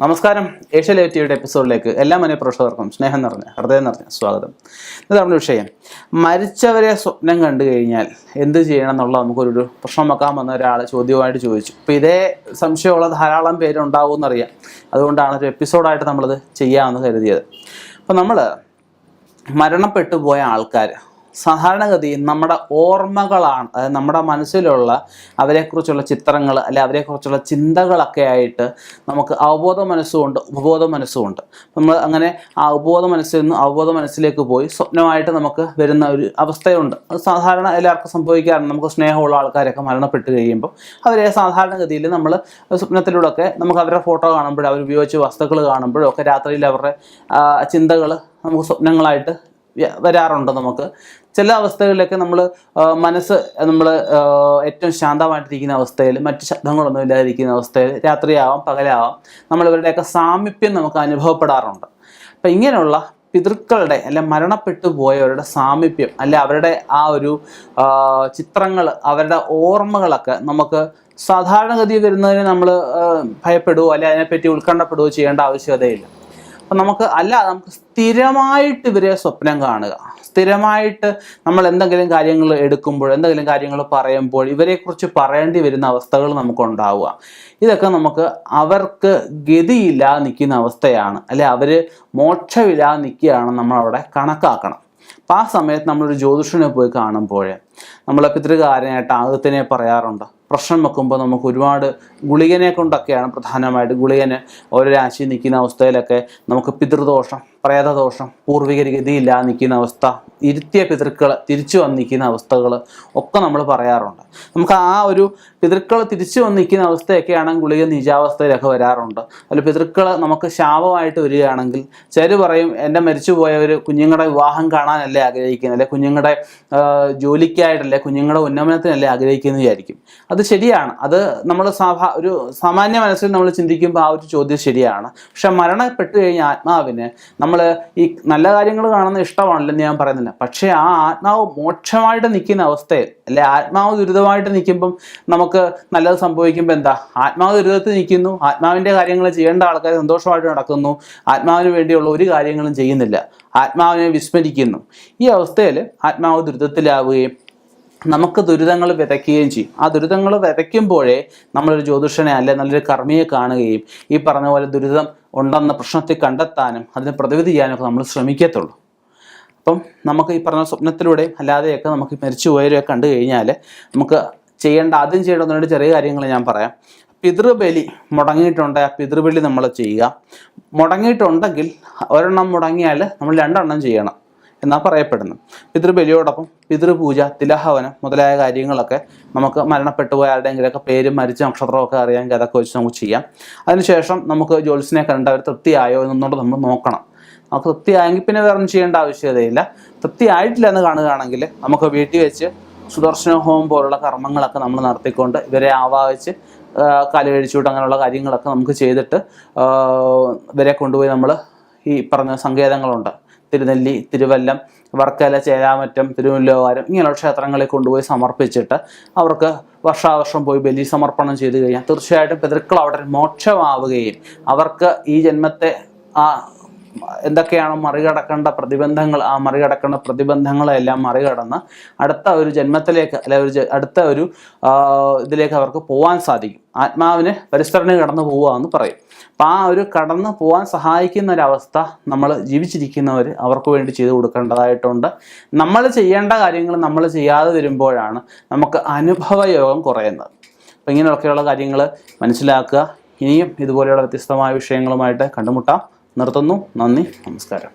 നമസ്കാരം. Asia live ടിവിയുടെ എപ്പിസോഡിലേക്ക് എല്ലാ മനഃപ്രേക്ഷകർക്കും സ്നേഹം നിറഞ്ഞ ഹൃദയം നിറഞ്ഞ സ്വാഗതം. ഇത് നമ്മുടെ വിഷയം മരിച്ചവരെ സ്വപ്നം കണ്ടു കഴിഞ്ഞാൽ എന്ത് ചെയ്യണം എന്നുള്ള നമുക്കൊരു പ്രശ്നം വെക്കാൻ വന്ന ഒരാൾ ചോദ്യമായിട്ട് ചോദിച്ചു. അപ്പോൾ ഇതേ സംശയമുള്ള ധാരാളം പേരുണ്ടാവുമെന്നറിയാം. അതുകൊണ്ടാണ് ഒരു എപ്പിസോഡായിട്ട് നമ്മളത് ചെയ്യാമെന്ന് കരുതിയത്. അപ്പോൾ നമ്മൾ മരണപ്പെട്ടു പോയ ആൾക്കാർ സാധാരണഗതിയിൽ നമ്മുടെ ഓർമ്മകളാണ്, അതായത് നമ്മുടെ മനസ്സിലുള്ള അവരെക്കുറിച്ചുള്ള ചിത്രങ്ങൾ അല്ലെ അവരെക്കുറിച്ചുള്ള ചിന്തകളൊക്കെ ആയിട്ട് നമുക്ക് അവബോധ മനസ്സുമുണ്ട്, ഉപബോധ മനസ്സുമുണ്ട്. നമ്മൾ അങ്ങനെ ആ ഉപബോധ മനസ്സിൽ നിന്ന് അവബോധ മനസ്സിലേക്ക് പോയി സ്വപ്നമായിട്ട് നമുക്ക് വരുന്ന ഒരു അവസ്ഥയുണ്ട്. അത് സാധാരണ എല്ലാവർക്കും സംഭവിക്കാറുണ്ട്. നമുക്ക് സ്നേഹമുള്ള ആൾക്കാരൊക്കെ മരണപ്പെട്ട് കഴിയുമ്പോൾ അവരെ സാധാരണഗതിയിൽ നമ്മൾ സ്വപ്നത്തിലൂടെയൊക്കെ നമുക്ക് അവരുടെ ഫോട്ടോ കാണുമ്പോഴും അവർ ഉപയോഗിച്ച വസ്തുക്കൾ കാണുമ്പോഴും ഒക്കെ രാത്രിയിൽ അവരുടെ ചിന്തകൾ നമുക്ക് സ്വപ്നങ്ങളായിട്ട് വരാറുണ്ട്. നമുക്ക് ചില അവസ്ഥകളിലൊക്കെ നമ്മൾ ഏറ്റവും ശാന്തമായിട്ടിരിക്കുന്ന അവസ്ഥയിൽ, മറ്റ് ശബ്ദങ്ങളൊന്നും ഇല്ലാതിരിക്കുന്ന അവസ്ഥയിൽ, രാത്രിയാവാം പകലാവാം, നമ്മളിവരുടെയൊക്കെ സാമീപ്യം നമുക്ക് അനുഭവപ്പെടാറുണ്ട്. അപ്പം ഇങ്ങനെയുള്ള പിതൃക്കളുടെ അല്ലെ മരണപ്പെട്ടു പോയവരുടെ സാമീപ്യം അല്ലെ അവരുടെ ആ ഒരു ചിത്രങ്ങൾ, അവരുടെ ഓർമ്മകളൊക്കെ നമുക്ക് സാധാരണഗതിയിൽ വരുന്നതിന് നമ്മൾ ഭയപ്പെടുകയോ അല്ലെ അതിനെപ്പറ്റി ഉത്കണ്ഠപ്പെടുകയോ ചെയ്യേണ്ട ആവശ്യകതയില്ല. അപ്പം നമുക്ക് സ്ഥിരമായിട്ട് ഇവരെ സ്വപ്നം കാണുക, സ്ഥിരമായിട്ട് നമ്മൾ എന്തെങ്കിലും കാര്യങ്ങൾ എടുക്കുമ്പോൾ, എന്തെങ്കിലും കാര്യങ്ങൾ പറയുമ്പോൾ ഇവരെക്കുറിച്ച് പറയേണ്ടി വരുന്ന അവസ്ഥകൾ നമുക്കുണ്ടാവുക. ഇതൊക്കെ നമുക്ക് അവർക്ക് ഗതിയില്ലാതെ നിൽക്കുന്ന അവസ്ഥയാണ്, അല്ലെ അവർ മോക്ഷമില്ലാതെ നിൽക്കുകയാണ് നമ്മളവിടെ കണക്കാക്കണം. അപ്പം ആ സമയത്ത് നമ്മളൊരു ജ്യോതിഷനെ പോയി കാണുമ്പോൾ നമ്മൾ പിതൃകാരനായിട്ട് ആദ്യത്തിനെ പറയാറുണ്ട്. പ്രശ്നം വെക്കുമ്പോൾ നമുക്ക് ഒരുപാട് ഗുളികനെ കൊണ്ടൊക്കെയാണ് പ്രധാനമായിട്ട്. ഗുളികന് ഓരോ രാശി നിൽക്കുന്ന അവസ്ഥയിലൊക്കെ നമുക്ക് പിതൃദോഷം, പ്രേതദോഷം, പൂർവികർ ഗതിയില്ലാതെ നിൽക്കുന്ന അവസ്ഥ, ഇരുത്തിയ പിതൃക്കൾ തിരിച്ചു വന്ന് നിൽക്കുന്ന അവസ്ഥകൾ ഒക്കെ നമ്മൾ പറയാറുണ്ട്. നമുക്ക് ആ ഒരു പിതൃക്കൾ തിരിച്ചു വന്ന് നിൽക്കുന്ന അവസ്ഥയൊക്കെയാണെങ്കിൽ ഗുളിക നീചാവസ്ഥയിലൊക്കെ വരാറുണ്ട്. അതിൽ പിതൃക്കൾ നമുക്ക് ശാപമായിട്ട് വരികയാണെങ്കിൽ ചിലർ പറയും, എൻ്റെ മരിച്ചുപോയവർ കുഞ്ഞുങ്ങളുടെ വിവാഹം കാണാനല്ലേ ആഗ്രഹിക്കുന്നത്, അല്ലെ കുഞ്ഞുങ്ങളുടെ ജോലിക്കായിട്ടല്ലേ, കുഞ്ഞുങ്ങളുടെ ഉന്നമനത്തിനല്ലേ ആഗ്രഹിക്കുന്നത് വിചാരിക്കും. അത് ശരിയാണ്. അത് നമ്മൾ ഒരു സാമാന്യ മനസ്സിൽ നമ്മൾ ചിന്തിക്കുമ്പോൾ ആ ഒരു ചോദ്യം ശരിയാണ്. പക്ഷെ മരണപ്പെട്ടു കഴിഞ്ഞ ആത്മാവിന് നമ്മൾ ഈ നല്ല കാര്യങ്ങൾ കാണുന്ന ഇഷ്ടമാണല്ലെന്ന് ഞാൻ പറയുന്നില്ല. പക്ഷേ ആ ആത്മാവ് മോക്ഷമായിട്ട് നിൽക്കുന്ന അവസ്ഥയിൽ, അല്ലെ ആത്മാവ് ദുരിതമായിട്ട് നിൽക്കുമ്പം നമുക്ക് നല്ലത് സംഭവിക്കുമ്പോൾ എന്താ, ആത്മാവ് ദുരിതത്തിൽ നിൽക്കുന്നു, ആത്മാവിൻ്റെ കാര്യങ്ങൾ ചെയ്യേണ്ട ആൾക്കാർ സന്തോഷമായിട്ട് നടക്കുന്നു, ആത്മാവിന് വേണ്ടിയുള്ള ഒരു കാര്യങ്ങളും ചെയ്യുന്നില്ല, ആത്മാവിനെ വിസ്മരിക്കുന്നു. ഈ അവസ്ഥയിൽ ആത്മാവ് ദുരിതത്തിലാവുകയും നമുക്ക് ദുരിതങ്ങൾ വിതയ്ക്കുകയും ചെയ്യും. ആ ദുരിതങ്ങൾ വിതയ്ക്കുമ്പോഴേ നമ്മളൊരു ജ്യോതിഷനെ അല്ലെ നല്ലൊരു കർമ്മിയെ കാണുകയും ഈ പറഞ്ഞ പോലെ ദുരിതം ഉണ്ടെന്ന പ്രശ്നത്തെ കണ്ടെത്താനും അതിനെ പ്രതിവിധി ചെയ്യാനൊക്കെ നമ്മൾ ശ്രമിക്കത്തുള്ളൂ. അപ്പം നമുക്ക് ഈ പറഞ്ഞ സ്വപ്നത്തിലൂടെയും അല്ലാതെയൊക്കെ നമുക്ക് മരിച്ചുപോയവരെയൊക്കെ കണ്ടു കഴിഞ്ഞാൽ നമുക്ക് ആദ്യം ചെയ്യേണ്ട ചെറിയ കാര്യങ്ങൾ ഞാൻ പറയാം. പിതൃബലി മുടങ്ങിയിട്ടുണ്ട്, ആ പിതൃബലി നമ്മൾ ചെയ്യുക. മുടങ്ങിയിട്ടുണ്ടെങ്കിൽ ഒരെണ്ണം മുടങ്ങിയാൽ നമ്മൾ 2 എണ്ണം ചെയ്യണം എന്നാണ് പറയപ്പെടുന്നത്. പിതൃബലിയോടൊപ്പം പിതൃപൂജ, തിലഹവനം മുതലായ കാര്യങ്ങളൊക്കെ നമുക്ക് മരണപ്പെട്ടു പോയ ആരുടെയെങ്കിലുമൊക്കെ പേരും മരിച്ച നക്ഷത്രമൊക്കെ അറിയാമെങ്കിൽ അതൊക്കെ വെച്ച് നമുക്ക് ചെയ്യാം. അതിനുശേഷം നമുക്ക് ജ്യോത്സ്യനെ കണ്ട് അവർ തൃപ്തിയായോ എന്നോട് നമ്മൾ നോക്കണം. നമുക്ക് തൃപ്തിയായെങ്കിൽ പിന്നെ വേറെ ഒന്നും ചെയ്യേണ്ട ആവശ്യകതയില്ല. തൃപ്തിയായിട്ടില്ല എന്ന് കാണുകയാണെങ്കിൽ നമുക്ക് വീട്ടിൽ വെച്ച് സുദർശന ഹോമം പോലുള്ള കർമ്മങ്ങളൊക്കെ നമ്മൾ നടത്തിക്കൊണ്ട് ഇവരെ ആവാഹിച്ച് കാല് കഴിച്ചുവിട്ട് അങ്ങനെയുള്ള കാര്യങ്ങളൊക്കെ നമുക്ക് ചെയ്തിട്ട് ഇവരെ കൊണ്ടുപോയി നമ്മൾ ഈ പറഞ്ഞ സങ്കേതങ്ങളുണ്ട്, തിരുനെല്ലി, തിരുവല്ലം, വർക്കല, ചേലാമറ്റം, തിരുവല്ലോകാരം ഇങ്ങനെയുള്ള ക്ഷേത്രങ്ങളിൽ കൊണ്ടുപോയി സമർപ്പിച്ചിട്ട് അവർക്ക് വർഷാവർഷം പോയി ബലി സമർപ്പണം ചെയ്തു കഴിഞ്ഞാൽ തീർച്ചയായിട്ടും പിതൃക്കൾ അവിടെ മോക്ഷമാവുകയും അവർക്ക് ഈ ജന്മത്തെ എന്തൊക്കെയാണോ മറികടക്കേണ്ട പ്രതിബന്ധങ്ങൾ, ആ മറികടക്കേണ്ട പ്രതിബന്ധങ്ങളെല്ലാം മറികടന്ന് അടുത്ത ഒരു ജന്മത്തിലേക്ക് അല്ലെ അടുത്ത ഒരു ഇതിലേക്ക് അവർക്ക് പോകാൻ സാധിക്കും. ആത്മാവിന് പരിസരണ കടന്നു പോവുക എന്ന് പറയും. അപ്പം ആ ഒരു കടന്നു പോകാൻ സഹായിക്കുന്ന ഒരവസ്ഥ നമ്മൾ ജീവിച്ചിരിക്കുന്നവർ അവർക്ക് വേണ്ടി ചെയ്തു കൊടുക്കേണ്ടതായിട്ടുണ്ട്. നമ്മൾ ചെയ്യേണ്ട കാര്യങ്ങൾ നമ്മൾ ചെയ്യാതെ വരുമ്പോഴാണ് നമുക്ക് അനുഭവയോഗം കുറയുന്നത്. അപ്പം ഇങ്ങനെയൊക്കെയുള്ള കാര്യങ്ങൾ മനസ്സിലാക്കുക. ഇനിയും ഇതുപോലെയുള്ള വ്യത്യസ്തമായ വിഷയങ്ങളുമായിട്ട് കണ്ടുമുട്ടാം. നിർത്തുന്നു. നന്ദി, നമസ്കാരം.